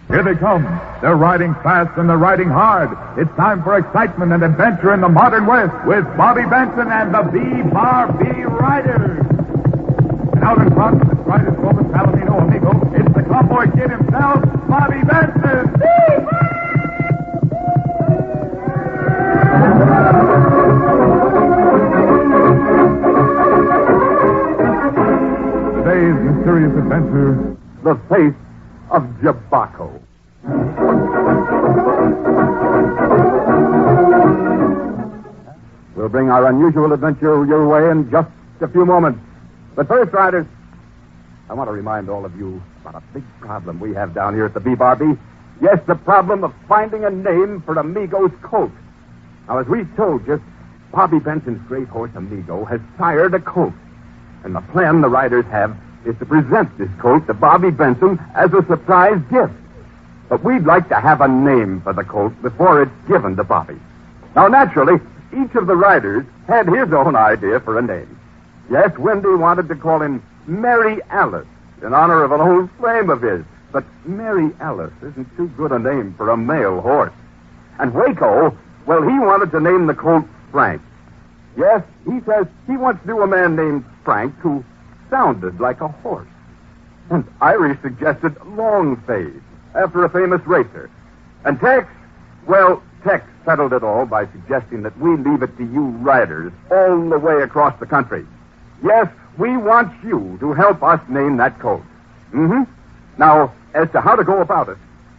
Here they come. They're riding fast and they're riding hard. It's time for excitement and adventure in the modern West with Bobby Benson and the B-Bar-B Riders. And out in front, astride his Roman Palomino amigo, it's the cowboy kid himself, Bobby Benson. Today's mysterious adventure, the face of Jevaco. We'll bring our unusual adventure your way in just a few moments. But first, riders, I want to remind all of you about a big problem we have down here at the B-Bar-B. Yes, the problem of finding a name for Amigo's colt. Now, as we told you, Bobby Benson's great horse Amigo has sired a colt. And the plan the riders have is to present this colt to Bobby Benson as a surprise gift. But we'd like to have a name for the colt before it's given to Bobby. Now, naturally, each of the riders had his own idea for a name. Yes, Wendy wanted to call him Mary Alice in honor of an old flame of his. But Mary Alice isn't too good a name for a male horse. And Waco, well, he wanted to name the colt Frank. Yes, he says he once knew a man named Frank who sounded like a horse. And Irie suggested Longface, after a famous racer. And Tex, well, Tex settled it all by suggesting that we leave it to you riders all the way across the country. Yes, we want you to help us name that colt. Now, as to how to go about it,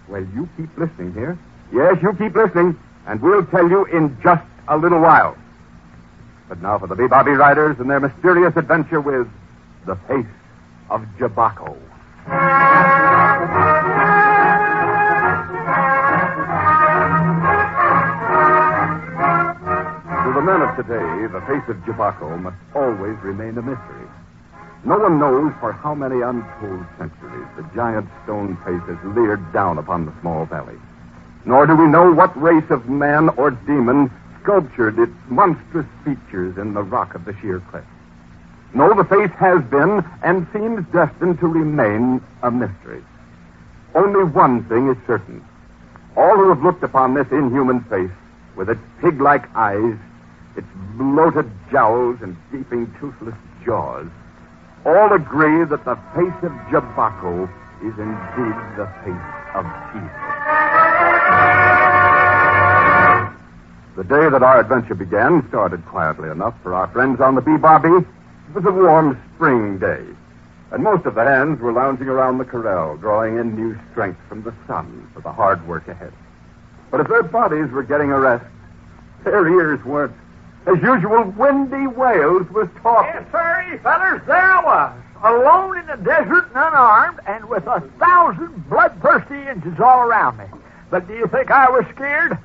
well, you keep listening here. Yes, you keep listening, and we'll tell you in just a little while. But now for the B-Bar-B Riders and their mysterious adventure with the face of Jevaco. To the men of today, the face of Jevaco must always remain a mystery. No one knows for how many untold centuries the giant stone face has leered down upon the small valley. Nor do we know what race of man or demon sculptured its monstrous features in the rock of the sheer cliff. No, the face has been and seems destined to remain a mystery. Only one thing is certain. All who have looked upon this inhuman face, with its pig-like eyes, its bloated jowls and gaping toothless jaws, all agree that the face of Jevaco is indeed the face of Jesus. The day that our adventure began started quietly enough for our friends on the B-Bar-B. It was a warm spring day, and most of the hands were lounging around the corral, drawing in new strength from the sun for the hard work ahead. But as their bodies were getting a rest, their ears weren't. As usual, Wendy Wales was talking. Yes, sir, fellas, there I was, alone in the desert and unarmed, and with 1,000 bloodthirsty Indians all around me. But do you think I was scared?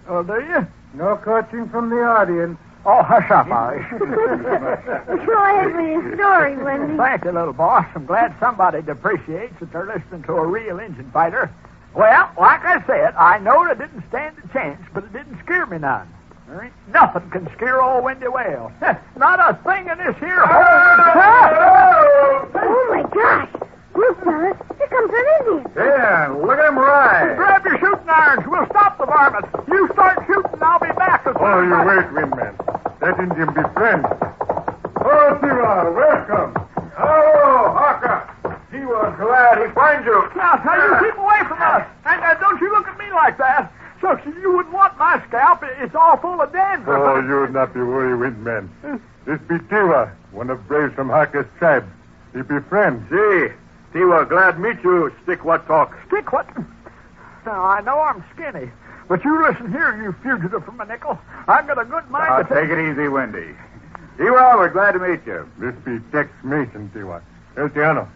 Oh, do you? No coaching from the audience. Oh, hush up, Iris. Go ahead with your story, Wendy. Thank you, little boss. I'm glad somebody appreciates that they're listening to a real engine fighter. Well, like I said, I knowed I didn't stand a chance, but it didn't scare me none. There ain't nothing can scare old Wendy Wales. Not a thing in this here Oh, my gosh. Look, fellas, here comes an Indian. Yeah, look at him ride. Grab your shooting irons. We'll stop the varmint. You start shooting, and I'll be back. Oh, you wait, Windman. That Indian be friend. Oh, Tiwa, welcome. Oh, Haka. Tiwa, glad he finds you. Now, you keep away from us. And don't you look at me like that. So you wouldn't want my scalp. It's all full of dandruff. Oh, you would not be worried, Windman. This be Tiwa, one of braves from Haka's tribe. He be friend. Gee, Tiwa, glad to meet you, Stick What Talk. Stick what? Now, I know I'm skinny, but you listen here, you fugitive from a nickel. I've got a good mind to take it easy, Wendy. Tiwa, we're glad to meet you. This be Tex Mason, Tiwa. El Tiano.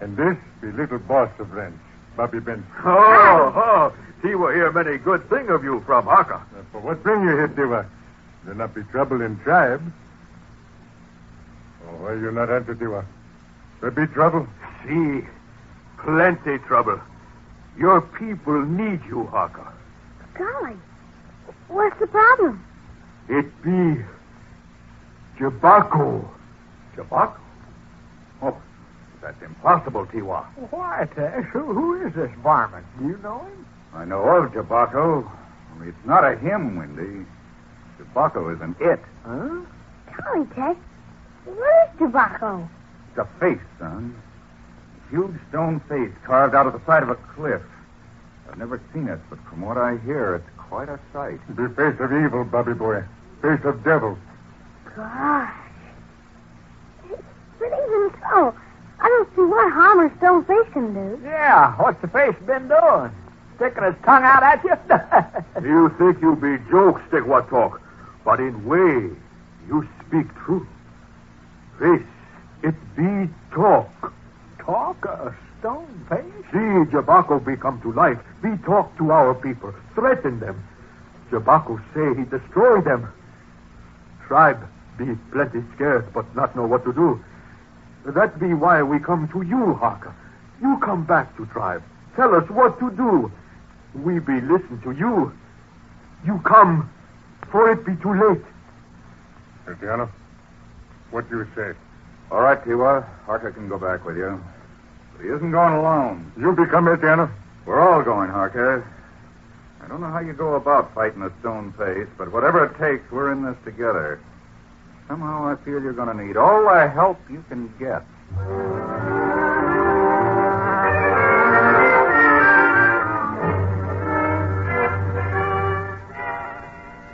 And this be little boss of ranch, Bobby Benson. Oh, Tiwa hear many good thing of you from Haka. For what bring you here, Tiwa? There not be trouble in tribe. Oh, why you not answer, Tiwa? There be trouble? See, plenty trouble. Your people need you, Haka. Golly, what's the problem? It be Jevaco. Jevaco? Oh, That's impossible, Tiwa. Why, Tex? Who is this varmint? Do you know him? I know of jevaco. Only it's not a him, Wendy. Jevaco is an it. Huh? Golly, Ted. What is jevaco? It's a face, son. A huge stone face carved out of the side of a cliff. I've never seen it, but from what I hear, it's quite a sight. The face of evil, Bobby boy. Face of devil. Gosh. But even so, I don't see what harm a stone face can do. Yeah, what's the face been doing? Sticking his tongue out at you? You think you be joke, stick what talk. But in way, you speak true. Face, it be talk. Talk a stone face? See jevaco be come to life. Be talk to our people. Threaten them. Jevaco say he destroy them. Tribe be plenty scared, but not know what to do. That be why we come to you, Harker. You come back to tribe. Tell us what to do. We be listen to you. You come, for it be too late. Etiano, what do you say? All right, Tiwa. Harker can go back with you. But he isn't going alone. You become Etiano? We're all going, Harker. I don't know how you go about fighting a stone face, but whatever it takes, we're in this together. Somehow I feel you're going to need all the help you can get.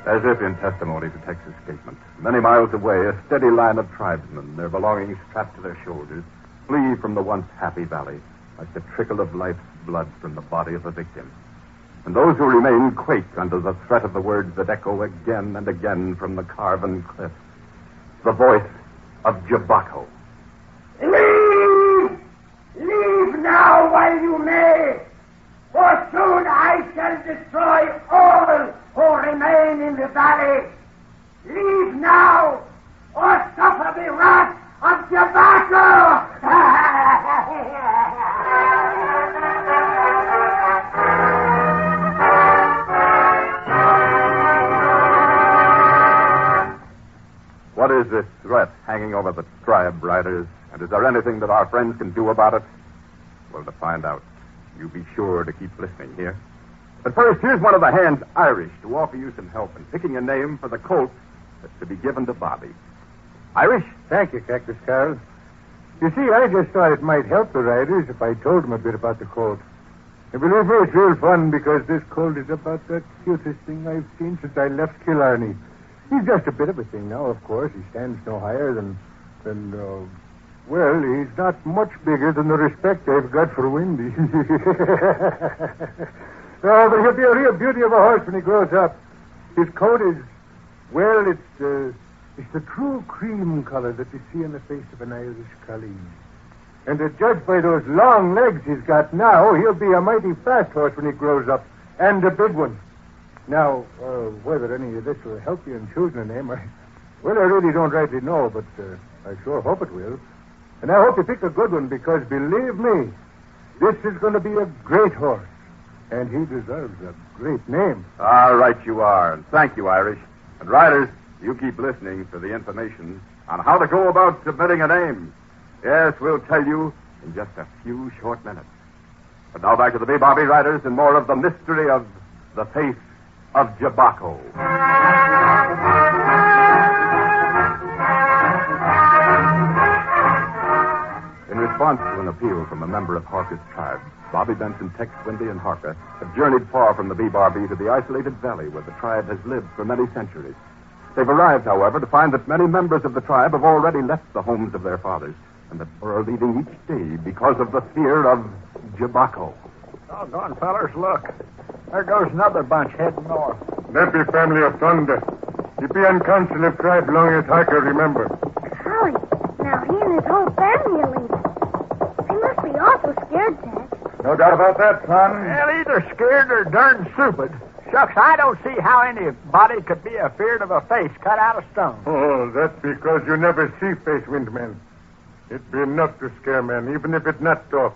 As if in testimony to Texas' statement, many miles away, a steady line of tribesmen, their belongings strapped to their shoulders, flee from the once happy valley like the trickle of life's blood from the body of a victim. And those who remain quake under the threat of the words that echo again and again from the carven cliffs. The voice of jevaco. Leave! Leave now while you may, for soon I shall destroy all who remain in the valley. Leave now, or suffer the wrath of jevaco! What is this threat hanging over the tribe, riders? And is there anything that our friends can do about it? Well, to find out, you be sure to keep listening here. But first, here's one of the hands Irish to offer you some help in picking a name for the colt that's to be given to Bobby. Irish? Thank you, Cactus Carl. You see, I just thought it might help the riders if I told them a bit about the colt. And believe me, it's real fun because this colt is about the cutest thing I've seen since I left Killarney. He's just a bit of a thing now, of course. He stands no higher than well, he's not much bigger than the respect they've got for Windy. No, but he'll be a real beauty of a horse when he grows up. His coat is, well, it's the true cream color that you see on the face of an Irish colleen. And to judge by those long legs he's got now, he'll be a mighty fast horse when he grows up, and a big one. Now, whether any of this will help you in choosing a name, I really don't rightly know, but I sure hope it will. And I hope you pick a good one, because believe me, this is going to be a great horse. And he deserves a great name. All right, you are. And thank you, Irish. And riders, you keep listening for the information on how to go about submitting a name. Yes, we'll tell you in just a few short minutes. But now back to the Bobby riders and more of the mystery of the face of jevaco. In response to an appeal from a member of Harker's tribe, Bobby, Benson, Tex, Windy, and Harker have journeyed far from the B-Bar-B to the isolated valley where the tribe has lived for many centuries. They've arrived, however, to find that many members of the tribe have already left the homes of their fathers and that are leaving each day because of the fear of jevaco. Doggone, fellers, look. There goes another bunch heading north. That be family of Thunder. He be on council of tribe long as Harker, remember. Golly, now he and his whole family are leaving. They must be awful scared, Ted. No doubt about that, son. Well, either scared or darn stupid. Shucks, I don't see how anybody could be afeard of a face cut out of stone. Oh, that's because you never see face windmen. It be enough to scare men, even if it not talk.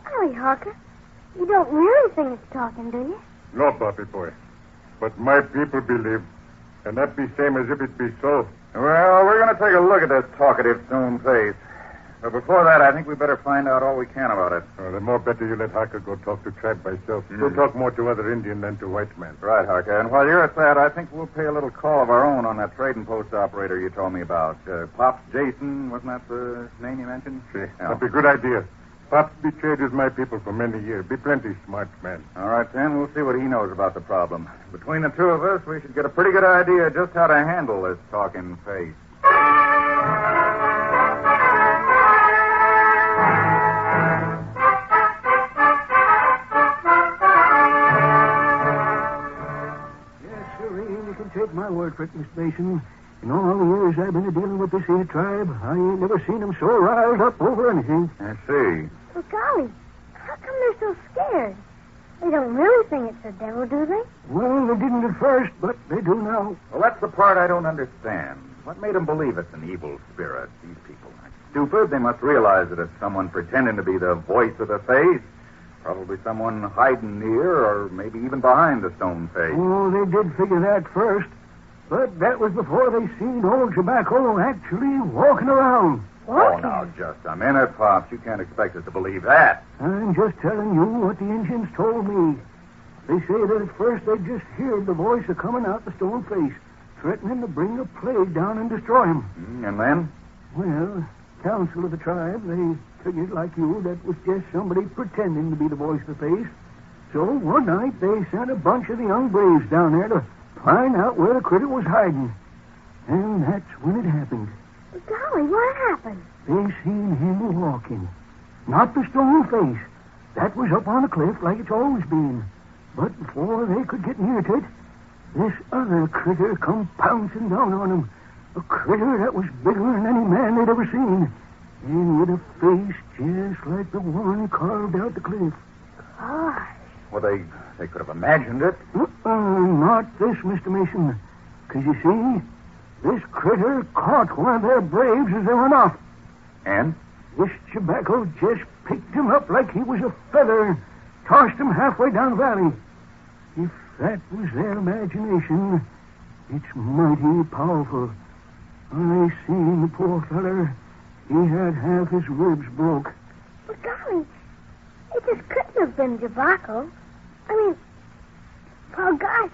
Golly, Harker, you don't really think it's talking, do you? No, Bobby boy. But my people believe. And that be same as if it be so. Well, we're going to take a look at this talkative stone face. But before that, I think we better find out all we can about it. The more better you let Harker go talk to tribe by himself. He'll talk more to other Indian than to white man. Right, Harker. And while you're at that, I think we'll pay a little call of our own on that trading post operator you told me about. Pops Jason, wasn't that the name you mentioned? See, that'd be a good idea. Pops betrayed with my people for many years. Be plenty smart man. All right, then. We'll see what he knows about the problem. Between the two of us, we should get a pretty good idea just how to handle this talking face. You can take my word for it, Miss Mason. In all the years I've been dealing with this here tribe, I ain't never seen them so riled up over anything. I see. Well, golly, how come they're so scared? They don't really think it's the devil, do they? Well, they didn't at first, but they do now. Well, that's the part I don't understand. What made them believe it's an evil spirit? These people aren't stupid. They must realize that it's someone pretending to be the voice of the face. Probably someone hiding near or maybe even behind the stone face. Oh, they did figure that first. But that was before they seen old Jevaco actually walking around. Oh, now, just a minute, Pops. You can't expect us to believe that. I'm just telling you what the Indians told me. They say that at first they just heard the voice of coming out the stone face, threatening to bring a plague down and destroy him. And then? Well, council of the tribe, they figured like you that was just somebody pretending to be the voice of the face. So one night they sent a bunch of the young braves down there to find out where the critter was hiding. And that's when it happened. Golly, what happened? They seen him walking. Not the stone face. That was up on the cliff like it's always been. But before they could get near to it, this other critter come pouncing down on them. A critter that was bigger than any man they'd ever seen. And with a face just like the one carved out the cliff. Gosh. Well, they could have imagined it. Not this, Mr. Mason. Because you see, this critter caught one of their braves as they went off. And? This Jevaco just picked him up like he was a feather and tossed him halfway down the valley. If that was their imagination, it's mighty powerful. I seen the poor feller. He had half his ribs broke. But golly, it just couldn't have been Jevaco. I mean, oh gosh,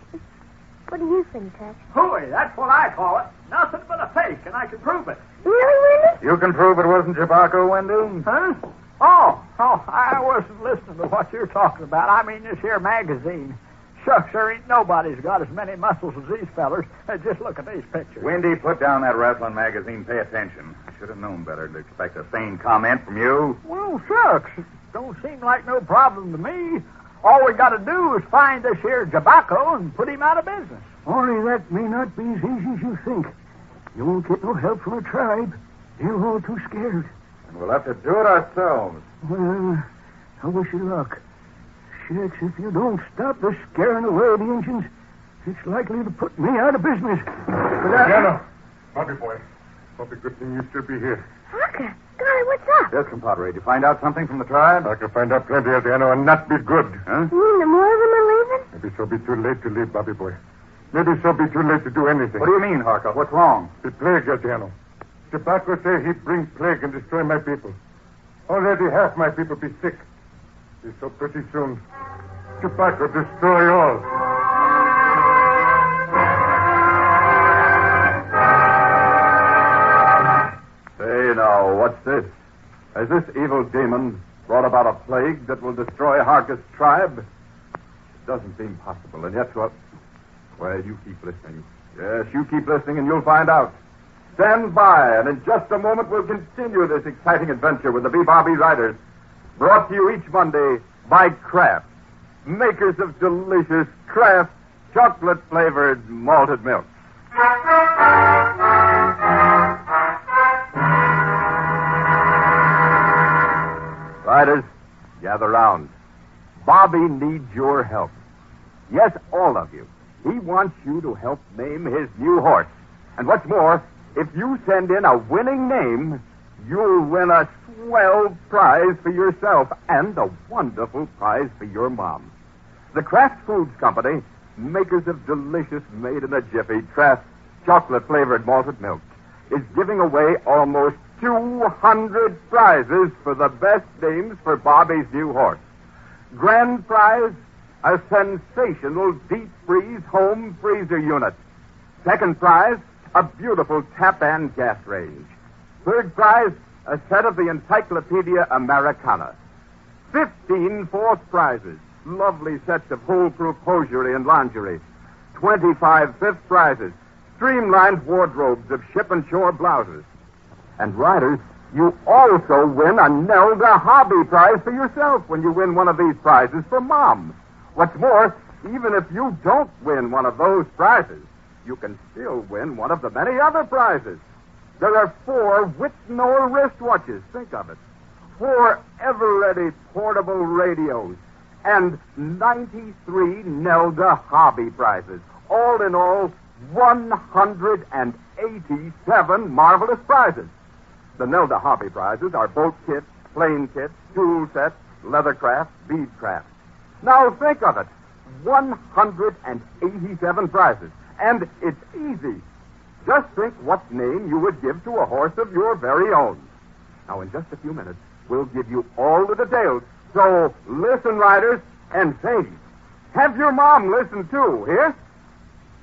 what do you think, Tex? Hooey, that's what I call it. Nothing but a fake, and I can prove it. Really, Wendy? You can prove it wasn't Jevaco, Wendy? Huh? Oh, I wasn't listening to what you're talking about. I mean this here magazine. Shucks, there ain't nobody's got as many muscles as these fellers. Just look at these pictures. Wendy, put down that wrestling magazine. Pay attention. I should have known better to expect a sane comment from you. Well, shucks. It don't seem like no problem to me. All we got to do is find this here Jevaco and put him out of business. Only that may not be as easy as you think. You won't get no help from a tribe. They're all too scared. And we'll have to do it ourselves. Well, I wish you luck. Shucks, if you don't stop the scaring away the Indians, it's likely to put me out of business. No. Bobby boy. Bobby, good thing you still be here. Harker, golly, what's up? Yes, compadre. Did you find out something from the tribe? I can find out plenty, Adriano, and not be good. Huh? You mean the more of them are leaving? Maybe so be too late to leave, Bobby boy. Maybe so be too late to do anything. What do you mean, Harker? What's wrong? The plague, Adriano. Jevaco say he bring plague and destroy my people. Already half my people be sick. So pretty soon, Jevaco destroy all. Say now, what's this? Has this evil demon brought about a plague that will destroy Harker's tribe? It doesn't seem possible, and yet what? Well, you keep listening. Yes, you keep listening and you'll find out. Stand by, and in just a moment we'll continue this exciting adventure with the B-Barbie Riders. Brought to you each Monday by Kraft, makers of delicious Kraft chocolate-flavored malted milk. Riders, gather round. Bobby needs your help. Yes, all of you. He wants you to help name his new horse. And what's more, if you send in a winning name, you'll win a swell prize for yourself and a wonderful prize for your mom. The Kraft Foods Company, makers of delicious made-in-a-jiffy Kraft chocolate-flavored malted milk, is giving away almost 200 prizes for the best names for Bobby's new horse. Grand prize, a sensational deep-freeze home freezer unit. Second prize, a beautiful tap-and gas range. Third prize, a set of the Encyclopedia Americana. 15 fourth prizes, lovely sets of foolproof hosiery and lingerie. 25 fifth prizes, streamlined wardrobes of ship and shore blouses. And riders, you also win a Nelda Hobby Prize for yourself when you win one of these prizes for Mom. What's more, even if you don't win one of those prizes, you can still win one of the many other prizes. There are 4 Whitnor wristwatches, think of it. 4 ever-ready portable radios. And 93 Nelda Hobby Prizes. All in all, 187 marvelous prizes. The Nelda Hobby Prizes are boat kits, plane kits, tool sets, leathercraft, beadcraft. Now think of it. 187 prizes. And it's easy. Just think what name you would give to a horse of your very own. Now, in just a few minutes, we'll give you all the details. So, listen, riders, and sing. Have your mom listen, too, hear?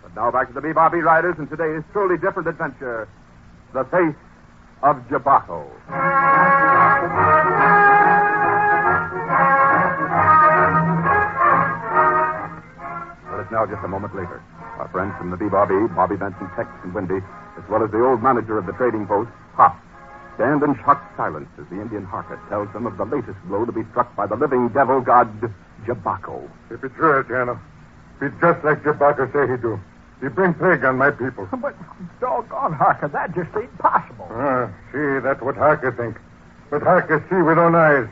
But now back to the Bebop riders and today's truly different adventure, The Face of Jevaco. Well, it's now just a moment later. Our friends from the Bebop, Bobby Benson, Tex, and Wendy, as well as the old manager of the trading post, Pop, stand in shocked silence as the Indian Harker tells them of the latest blow to be struck by the living devil god, Jevaco. If it's true, General, it's just like Jevaco say he do. He bring plague on my people. But, doggone, Harker, that just ain't possible. See, that's what Harker think. But Harker see with own eyes.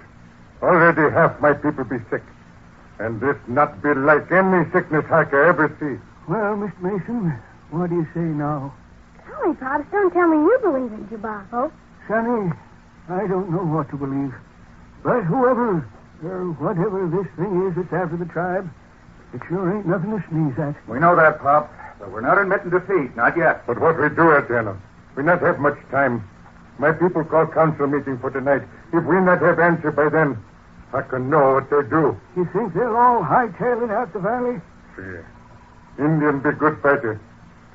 Already half my people be sick. And this not be like any sickness Harker ever see. Well, Mr. Mason, what do you say now? Tell me, Pops, don't tell me you believe in Jevaco. Sonny, I don't know what to believe. But whoever, or whatever this thing is that's after the tribe, it sure ain't nothing to sneeze at. We know that, Pop. But we're not admitting defeat, not yet. But what we do, General, we not have much time. My people call council meeting for tonight. If we not have answer by then, I can know what they do. You think they'll all hightail it out the valley? See, Indian be good fighter,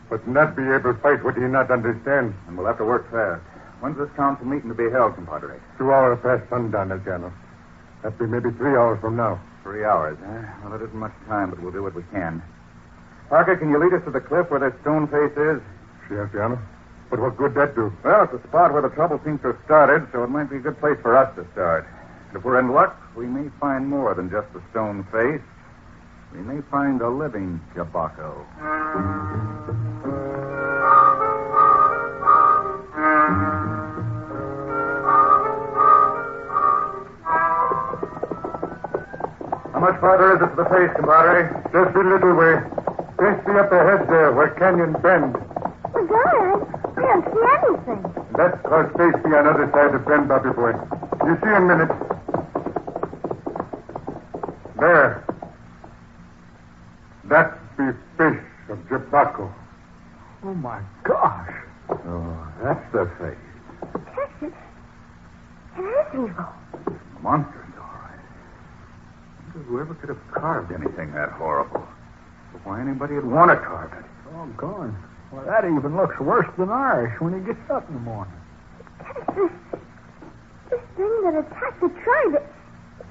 but not be able to fight what he not understand. And we'll have to work fast. When's this council meeting to be held, compadre? 2 hours past sundown, General. That'll be maybe 3 hours from now. 3 hours, eh? Well, it isn't much time, but we'll do what we can. Parker, can you lead us to the cliff where that stone face is? Sure, General. But what good that do? Well, it's a spot where the trouble seems to have started, so it might be a good place for us to start. And if we're in luck, we may find more than just the stone face. We may find a living Jevaco. How much farther is it to the face, compadre? Just a little way. Just be up ahead there where Canyon Bend. Well, God, I don't see anything. That's cause face be on other side of Bend, Bobby boy. You see in a minute. There. That's the face of Jevaco. Oh, my gosh. Oh, that's the face. Texas, it is evil. Monsters, all right. Whoever could have carved anything that horrible? But why anybody would want to carve it? Doggone. Well, that even looks worse than ours when he gets up in the morning. Texas, this thing that attacked the tribe, it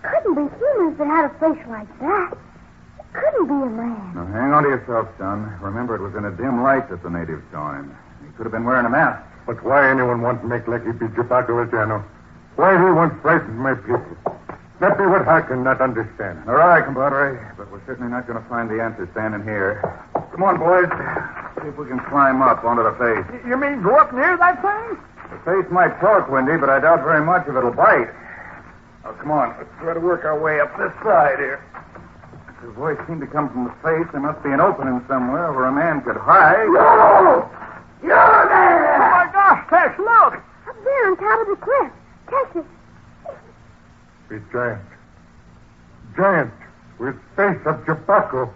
couldn't be humans that had a face like that. It couldn't be a man. Now, hang on to yourself, son. Remember, it was in a dim light that the natives saw him. He could have been wearing a mask. But why anyone want to make like he be Jevaco, General? Why he want frighten my people? That be what I cannot understand. All right, compadre. But we're certainly not going to find the answer standing here. Come on, boys. See if we can climb up onto the face. You mean go up near that thing? The face might talk, Wendy, but I doubt very much if it'll bite. Oh, come on. Let's try to work our way up this side here. If the voice seemed to come from the face, there must be an opening somewhere where a man could hide. You! You there! Oh, my gosh, Tex, look! Up there on top of the cliff. Texas, Be giant. Giant with face of Jevaco.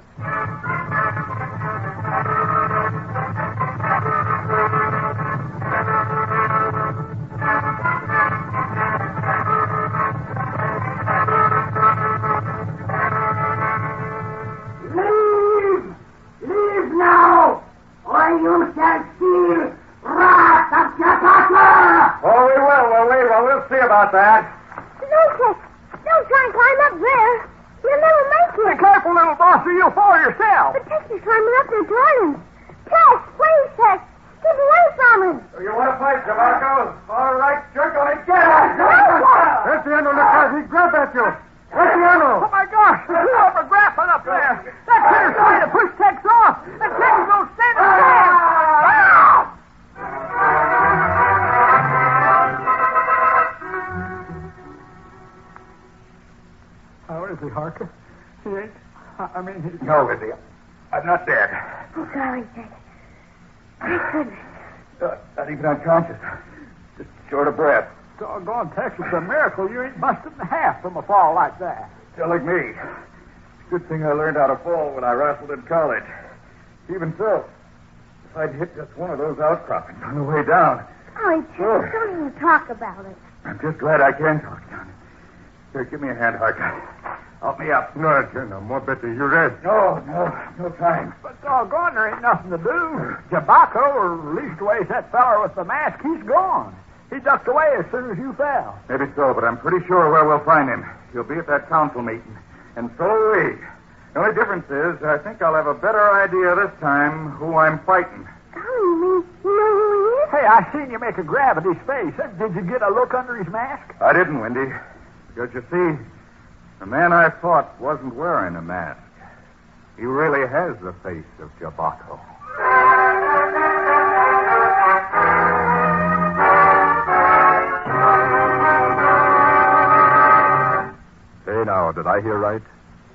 about that. No, Tex. Don't try and climb up there. You'll never make Be it. careful, little boss, or you'll fall yourself. But Tex is climbing up there toward him. Tex, please, Tex. Keep away from him. You want to fight, jevaco? All right, you're going to get it. Graciano, look out. He grabbed at you. Graciano. Oh, my gosh. The two of them are grappling up there. That critter's trying to push Tex off. And Tex is going to stand a chance. How is he, Harker? He ain't... I mean, he's... No, is he? I'm not dead. Oh, golly, Tex. Thank goodness. Not even unconscious. Just short of breath. Doggone, Tex, it's a miracle you ain't busted in half from a fall like that. Telling me. Good thing I learned how to fall when I wrestled in college. Even so, if I'd hit just one of those outcroppings on the way down. Golly, Tex, don't even talk about it. I'm just glad I can talk, John. Here, give me a hand, Harker. Help me up. No, no more better. You rest. No time. But doggone, there ain't nothing to do. Jevaco, or leastways that feller with the mask, he's gone. He ducked away as soon as you fell. Maybe so, but I'm pretty sure where we'll find him. He'll be at that council meeting. And so will we. The only difference is, I think I'll have a better idea this time who I'm fighting. Oh, you mean you know who he is? Hey, I seen you make a grab at his face. Did you get a look under his mask? I didn't, Wendy. Because you see, the man I fought wasn't wearing a mask. He really has the face of jevaco. Say now, did I hear right?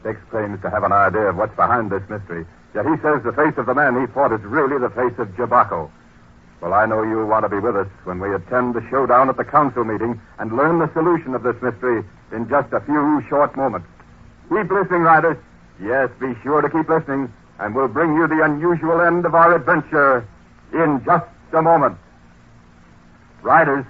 Tex claims to have an idea of what's behind this mystery. Yet he says the face of the man he fought is really the face of jevaco. Well, I know you'll want to be with us when we attend the showdown at the council meeting and learn the solution of this mystery in just a few short moments. Keep listening, riders. Yes, be sure to keep listening, and we'll bring you the unusual end of our adventure in just a moment. Riders,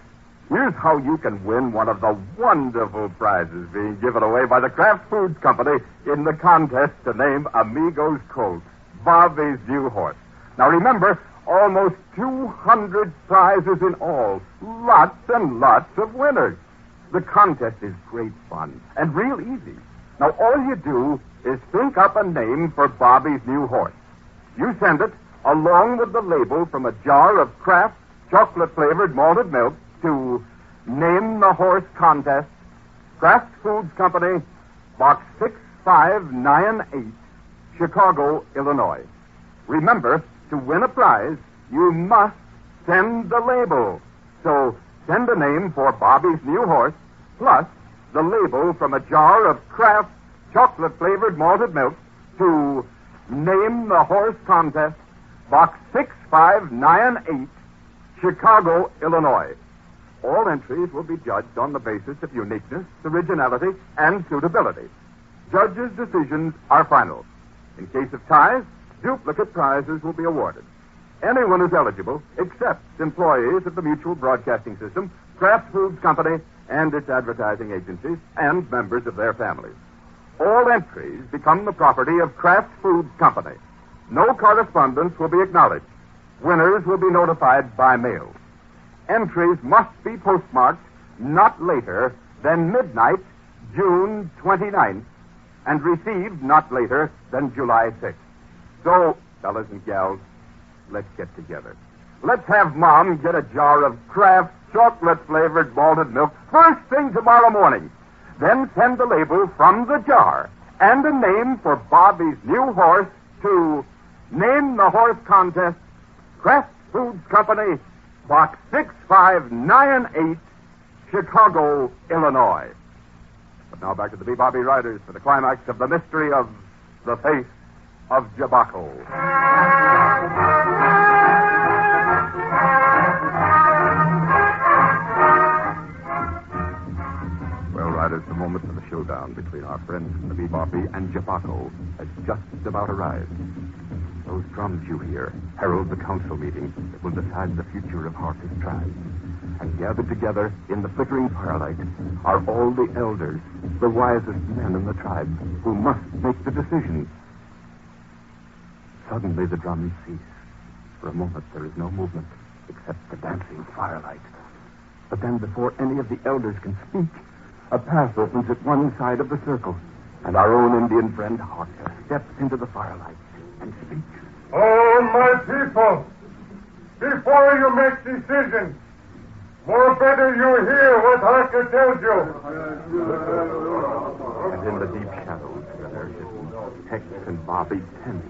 here's how you can win one of the wonderful prizes being given away by the Kraft Foods Company in the contest to name Amigo's Colt, Bobby's new horse. Now remember, almost 200 prizes in all. Lots and lots of winners. The contest is great fun and real easy. Now, all you do is think up a name for Bobby's new horse. You send it, along with the label from a jar of Kraft chocolate-flavored malted milk, to Name the Horse Contest, Kraft Foods Company, Box 6598, Chicago, Illinois. Remember, to win a prize, you must send the label. So, send a name for Bobby's new horse, plus the label from a jar of Kraft chocolate-flavored malted milk, to Name the Horse Contest, Box 6598, Chicago, Illinois. All entries will be judged on the basis of uniqueness, originality, and suitability. Judges' decisions are final. In case of ties, duplicate prizes will be awarded. Anyone is eligible, except employees of the Mutual Broadcasting System, Kraft Foods Company, and its advertising agencies, and members of their families. All entries become the property of Kraft Foods Company. No correspondence will be acknowledged. Winners will be notified by mail. Entries must be postmarked not later than midnight, June 29th, and received not later than July 6th. So, fellas and gals, let's get together. Let's have Mom get a jar of Kraft chocolate-flavored malted milk first thing tomorrow morning. Then send the label from the jar and a name for Bobby's new horse to Name the Horse Contest, Kraft Foods Company, Box 6598, Chicago, Illinois. But now back to the Bobby Riders for the climax of the mystery of the face of jevaco. Well, riders, the moment for the showdown between our friends from the Bobby and jevaco has just about arrived. Those drums you hear herald the council meeting that will decide the future of Harker's tribe. And gathered together in the flickering firelight are all the elders, the wisest men in the tribe, who must make the decision. Suddenly the drums cease. For a moment there is no movement except the dancing firelight. But then, before any of the elders can speak, a path opens at one side of the circle, and our own Indian friend Harker steps into the firelight and speaks. Oh, my people, before you make decisions, more better you hear what Harker tells you. And in the deep shadows where they're hidden, Tex and Bobby tense,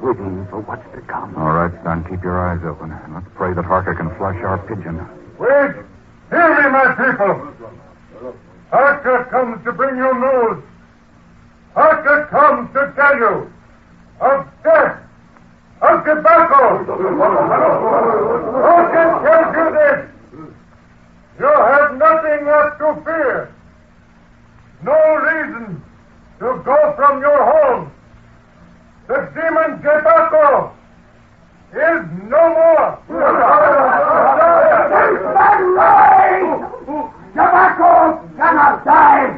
waiting for what's to come. All right, son, keep your eyes open. Let's pray that Harker can flush our pigeon. Wait! Hear me, my people! Harker comes to bring you news. Harker comes to tell you of death, of tobacco. Harker tells you this. You have nothing left to fear. No reason to go from your home. The demon jevaco is no more. Jevaco cannot die.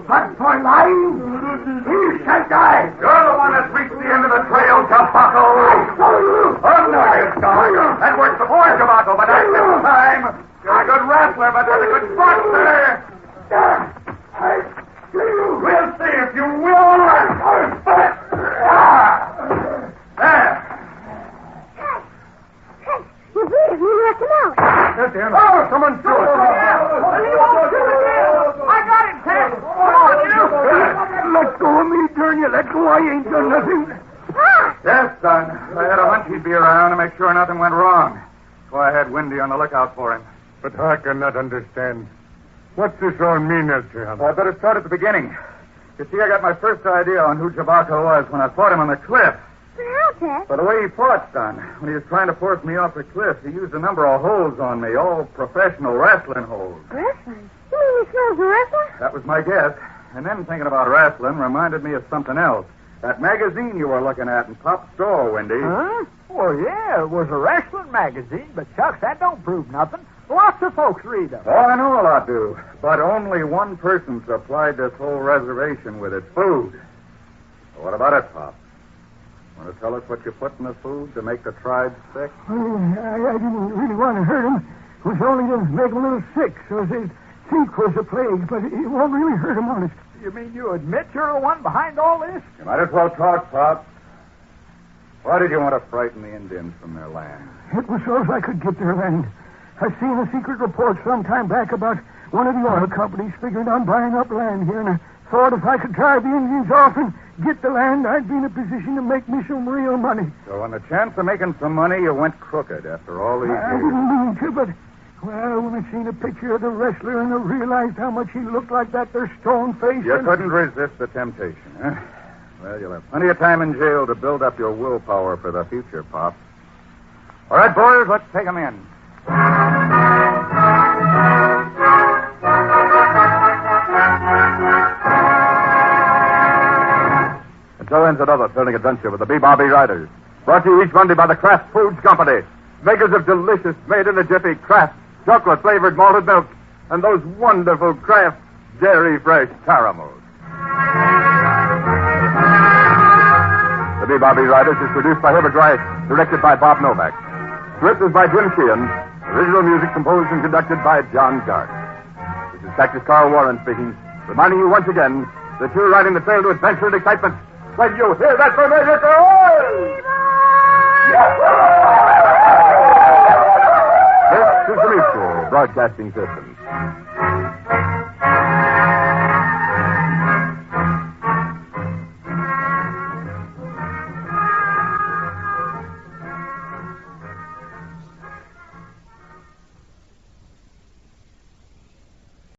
But for lying, he shall die. You're the one that's reached the end of the trail, Jevaco. Oh, no, you don't. That worked before, Jevaco, but not this time. You're a good wrestler, but not a good boxer. We'll see if you will. There. You beat him. You left him out. That's him. Oh, someone shoot him. I got him, Ted. Come on, you. Let go of me, darn you. Let go. I ain't done nothing. Ah! Yes, son. I had a hunch he'd be around to make sure nothing went wrong. So I had Windy on the lookout for him. But I cannot understand. What's this all mean, Elton? Well, I better start at the beginning. You see, I got my first idea on who Jevaco was when I fought him on the cliff. How, Ted? By the way he fought, son, when he was trying to force me off the cliff, he used a number of holes on me, all professional wrestling holes. Wrestling? You mean he smells a wrestler? That was my guess. And then thinking about wrestling reminded me of something else. That magazine you were looking at in Pop's store, Wendy. Huh? Well, yeah, it was a wrestling magazine, but shucks, that don't prove nothing. Lots of folks read them. Oh, I know a lot do. But only one person supplied this whole reservation with its food. Well, what about it, Pop? Want to tell us what you put in the food to make the tribe sick? I didn't really want to hurt him. It was only to make him a little sick, so they'd think was a plague, but it won't really hurt him, honest. You mean you admit you're the one behind all this? You might as well talk, Pop. Why did you want to frighten the Indians from their land? It was so I could get their land. I seen a secret report some time back about one of the oil companies figuring on buying up land here, and I thought if I could drive the Indians off and get the land, I'd be in a position to make me some real money. So on the chance of making some money, you went crooked after all these I years. didn't mean to, but, well, when I seen a picture of the wrestler and I realized how much he looked like that there stone face... You couldn't resist the temptation, huh? Well, you'll have plenty of time in jail to build up your willpower for the future, Pop. All right, boys, let's take 'em in. And so ends another thrilling adventure with the B-Bobby Riders. Brought to you each Monday by the Kraft Foods Company, makers of delicious, made-in-a-jiffy Kraft chocolate-flavored malted milk and those wonderful Kraft dairy-fresh caramels. The B-Bobby Riders is produced by Herbert Rice, directed by Bob Novak. Script is by Jim Sheehan. Original music composed and conducted by John Garth. This is Cactus Carl Warren speaking, reminding you once again that you're riding the trail to adventure and excitement when you hear that familiar call. This is the Mutual Broadcasting System.